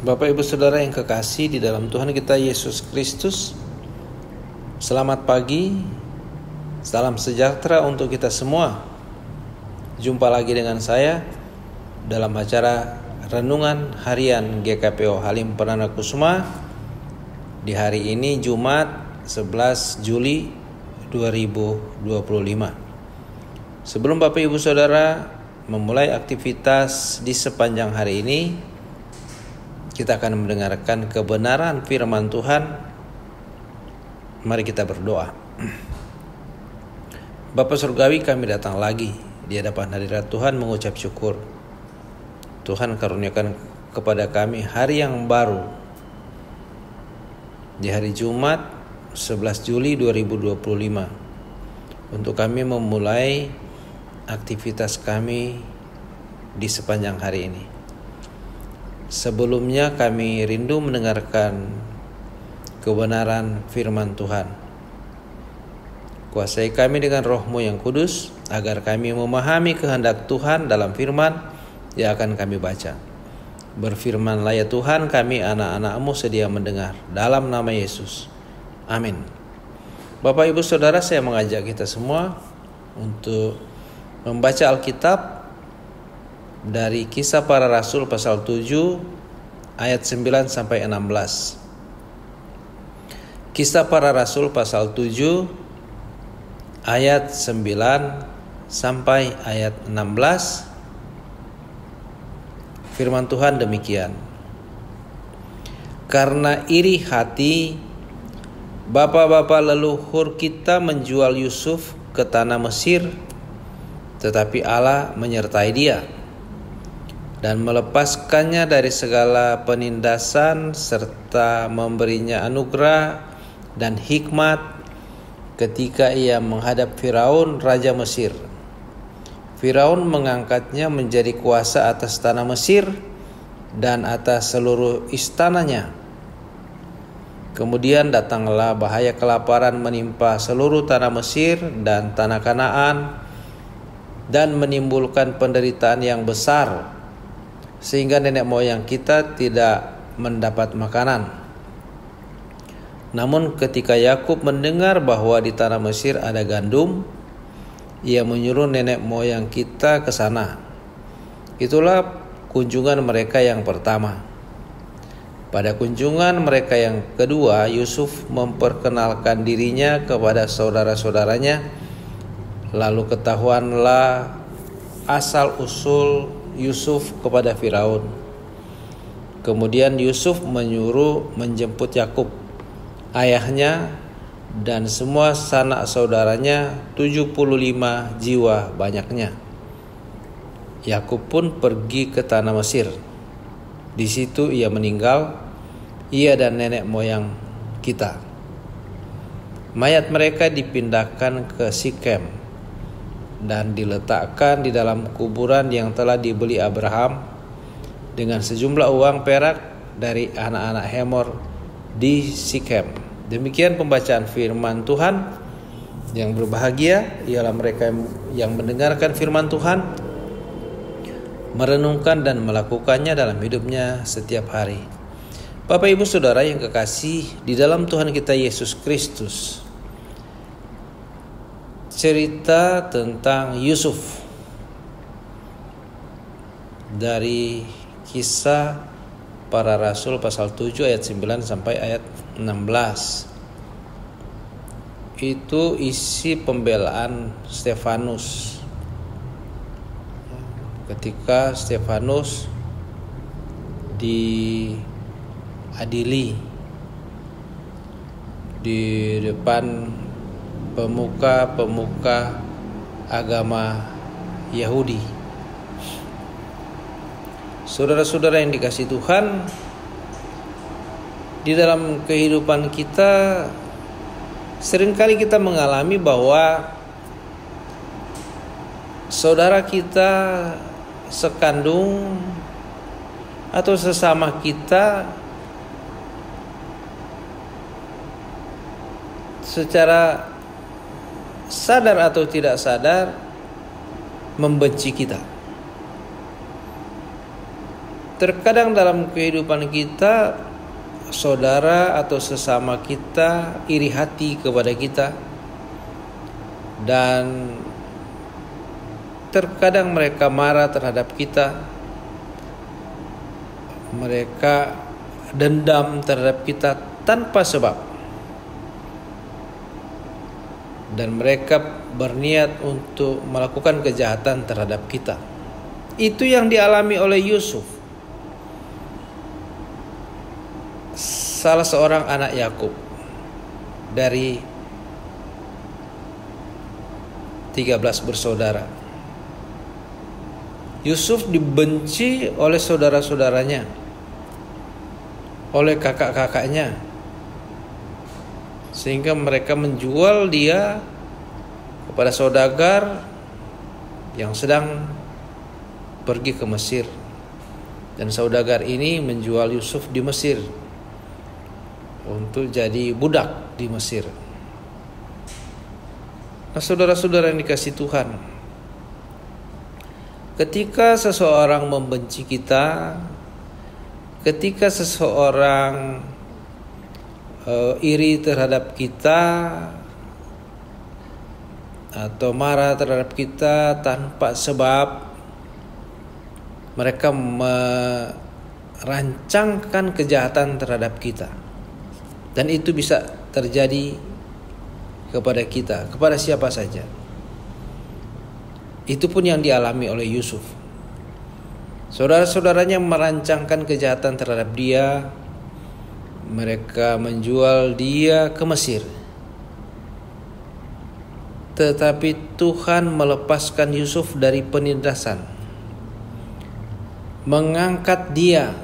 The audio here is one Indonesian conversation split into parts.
Bapak Ibu Saudara yang kekasih di dalam Tuhan kita Yesus Kristus, selamat pagi, salam sejahtera untuk kita semua. Jumpa lagi dengan saya dalam acara Renungan Harian GKPO Halim Perdana Kusuma di hari ini Jumat 11 Juli 2025. Sebelum Bapak Ibu Saudara memulai aktivitas di sepanjang hari ini, kita akan mendengarkan kebenaran firman Tuhan. Mari kita berdoa. Bapa Surgawi, kami datang lagi di hadapan hadirat Tuhan mengucap syukur. Tuhan karuniakan kepada kami hari yang baru di hari Jumat 11 Juli 2025 untuk kami memulai aktivitas kami di sepanjang hari ini. Sebelumnya kami rindu mendengarkan kebenaran firman Tuhan. Kuasai kami dengan Roh-Mu yang kudus, agar kami memahami kehendak Tuhan dalam firman yang akan kami baca. Berfirmanlah ya Tuhan, kami anak-anak-Mu sedia mendengar. Dalam nama Yesus. Amin. Bapak Ibu Saudara, saya mengajak kita semua untuk membaca Alkitab dari Kisah Para Rasul pasal 7 ayat 9 sampai 16. Kisah Para Rasul pasal 7 ayat 9 sampai ayat 16. Firman Tuhan demikian. Karena iri hati, bapa-bapa leluhur kita menjual Yusuf ke tanah Mesir, tetapi Allah menyertai dia dan melepaskannya dari segala penindasan serta memberinya anugerah dan hikmat ketika ia menghadap Firaun raja Mesir. Firaun mengangkatnya menjadi kuasa atas tanah Mesir dan atas seluruh istananya. Kemudian datanglah bahaya kelaparan menimpa seluruh tanah Mesir dan tanah Kanaan dan menimbulkan penderitaan yang besar, sehingga nenek moyang kita tidak mendapat makanan. Namun ketika Yakub mendengar bahwa di tanah Mesir ada gandum, ia menyuruh nenek moyang kita ke sana. Itulah kunjungan mereka yang pertama. Pada kunjungan mereka yang kedua, Yusuf memperkenalkan dirinya kepada saudara-saudaranya. Lalu ketahuanlah asal-usul Yusuf kepada Firaun. Kemudian Yusuf menyuruh menjemput Yakub, ayahnya, dan semua sanak saudaranya, 75 jiwa banyaknya. Yakub pun pergi ke tanah Mesir. Di situ ia meninggal, ia dan nenek moyang kita. Mayat mereka dipindahkan ke Sikem dan diletakkan di dalam kuburan yang telah dibeli Abraham dengan sejumlah uang perak dari anak-anak Hemor di Sikem. Demikian pembacaan firman Tuhan. Yang berbahagia ialah mereka yang mendengarkan firman Tuhan, merenungkan dan melakukannya dalam hidupnya setiap hari. Bapak Ibu Saudara yang kekasih di dalam Tuhan kita Yesus Kristus, cerita tentang Yusuf dari Kisah Para Rasul pasal 7 ayat 9 sampai ayat 16. Itu isi pembelaan Stefanus. Ketika Stefanus diadili di depan pemuka-pemuka agama Yahudi. Saudara-saudara yang dikasihi Tuhan, di dalam kehidupan kita seringkali kita mengalami bahwa saudara kita sekandung atau sesama kita secara sadar atau tidak sadar membenci kita. Terkadang dalam kehidupan kita, saudara atau sesama kita iri hati kepada kita, dan terkadang mereka marah terhadap kita, mereka dendam terhadap kita tanpa sebab, dan mereka berniat untuk melakukan kejahatan terhadap kita. Itu yang dialami oleh Yusuf, salah seorang anak Yakub dari 13 bersaudara. Yusuf dibenci oleh saudara-saudaranya, oleh kakak-kakaknya, sehingga mereka menjual dia kepada saudagar yang sedang pergi ke Mesir. Dan saudagar ini menjual Yusuf di Mesir untuk jadi budak di Mesir. Nah, saudara-saudara yang dikasihi Tuhan, ketika seseorang membenci kita, ketika seseorang iri terhadap kita atau marah terhadap kita tanpa sebab, mereka merancangkan kejahatan terhadap kita. Dan itu bisa terjadi kepada kita, kepada siapa saja. Itu pun yang dialami oleh Yusuf. Saudara-saudaranya merancangkan kejahatan terhadap dia. Mereka menjual dia ke Mesir. Tetapi Tuhan melepaskan Yusuf dari penindasan, mengangkat dia,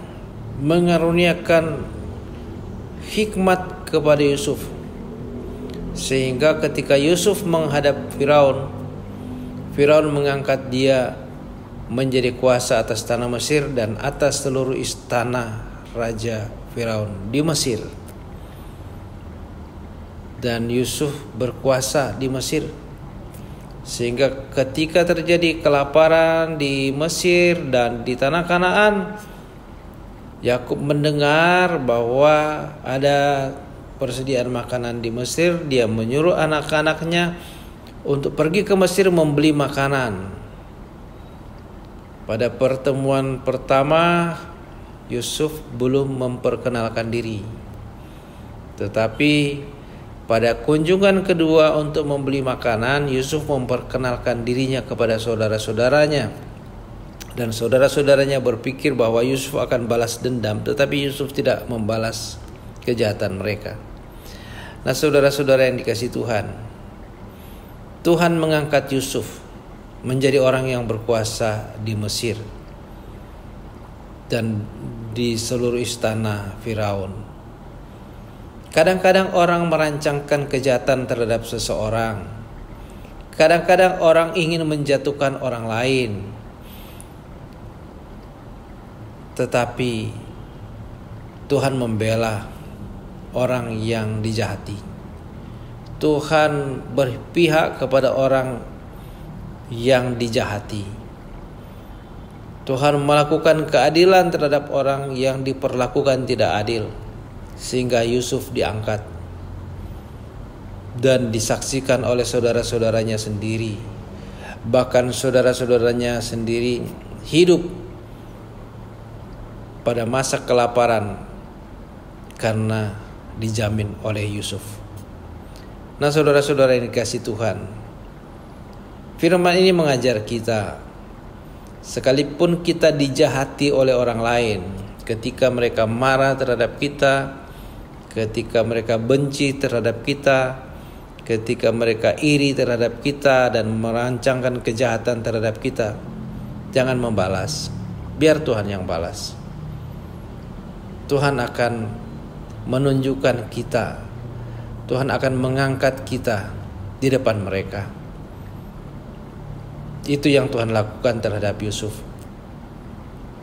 mengaruniakan hikmat kepada Yusuf, sehingga ketika Yusuf menghadap Firaun, Firaun mengangkat dia menjadi kuasa atas tanah Mesir dan atas seluruh istana Raja Firaun di Mesir. Dan Yusuf berkuasa di Mesir, sehingga ketika terjadi kelaparan di Mesir dan di tanah Kanaan, Yakub mendengar bahwa ada persediaan makanan di Mesir. Dia menyuruh anak-anaknya untuk pergi ke Mesir membeli makanan. Pada pertemuan pertama, Yusuf belum memperkenalkan diri. Tetapi pada kunjungan kedua untuk membeli makanan, Yusuf memperkenalkan dirinya kepada saudara-saudaranya. Dan saudara-saudaranya berpikir bahwa Yusuf akan balas dendam, tetapi Yusuf tidak membalas kejahatan mereka. Nah, saudara-saudara yang dikasihi Tuhan, Tuhan mengangkat Yusuf menjadi orang yang berkuasa di Mesir dan di seluruh istana Firaun. Kadang-kadang orang merancangkan kejahatan terhadap seseorang. Kadang-kadang orang ingin menjatuhkan orang lain. Tetapi Tuhan membela orang yang dijahati. Tuhan berpihak kepada orang yang dijahati. Tuhan melakukan keadilan terhadap orang yang diperlakukan tidak adil, sehingga Yusuf diangkat dan disaksikan oleh saudara-saudaranya sendiri. Bahkan saudara-saudaranya sendiri hidup pada masa kelaparan karena dijamin oleh Yusuf. Nah, saudara-saudara yang dikasihi Tuhan, firman ini mengajar kita, sekalipun kita dijahati oleh orang lain, ketika mereka marah terhadap kita, ketika mereka benci terhadap kita, ketika mereka iri terhadap kita dan merancangkan kejahatan terhadap kita, jangan membalas, biar Tuhan yang balas. Tuhan akan menunjukkan kita, Tuhan akan mengangkat kita di depan mereka. Itu yang Tuhan lakukan terhadap Yusuf.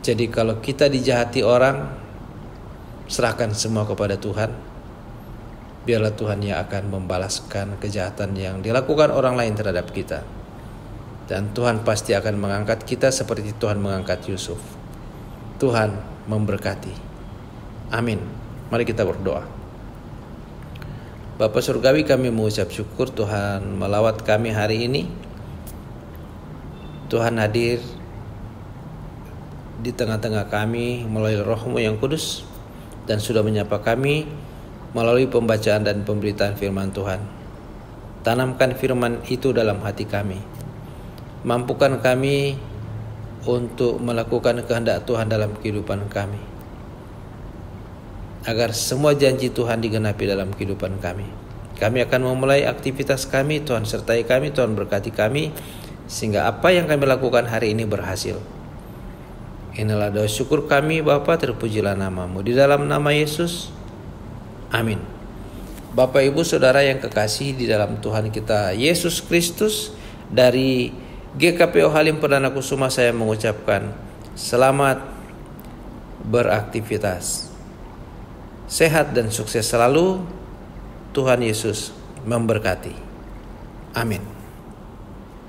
Jadi kalau kita dijahati orang, serahkan semua kepada Tuhan. Biarlah Tuhan yang akan membalaskan kejahatan yang dilakukan orang lain terhadap kita. Dan Tuhan pasti akan mengangkat kita seperti Tuhan mengangkat Yusuf. Tuhan memberkati. Amin. Mari kita berdoa. Bapa Surgawi, kami mengucap syukur Tuhan melawat kami hari ini. Tuhan hadir di tengah-tengah kami melalui Roh-Mu yang kudus dan sudah menyapa kami melalui pembacaan dan pemberitaan firman Tuhan. Tanamkan firman itu dalam hati kami. Mampukan kami untuk melakukan kehendak Tuhan dalam kehidupan kami, agar semua janji Tuhan digenapi dalam kehidupan kami. Kami akan memulai aktivitas kami, Tuhan sertai kami, Tuhan berkati kami, sehingga apa yang kami lakukan hari ini berhasil. Inilah doa syukur kami Bapa, terpujilah nama-Mu. Di dalam nama Yesus, amin. Bapak Ibu Saudara yang kekasih di dalam Tuhan kita Yesus Kristus, dari GKPO Halim Perdana Kusuma saya mengucapkan selamat beraktivitas. Sehat dan sukses selalu. Tuhan Yesus memberkati. Amin.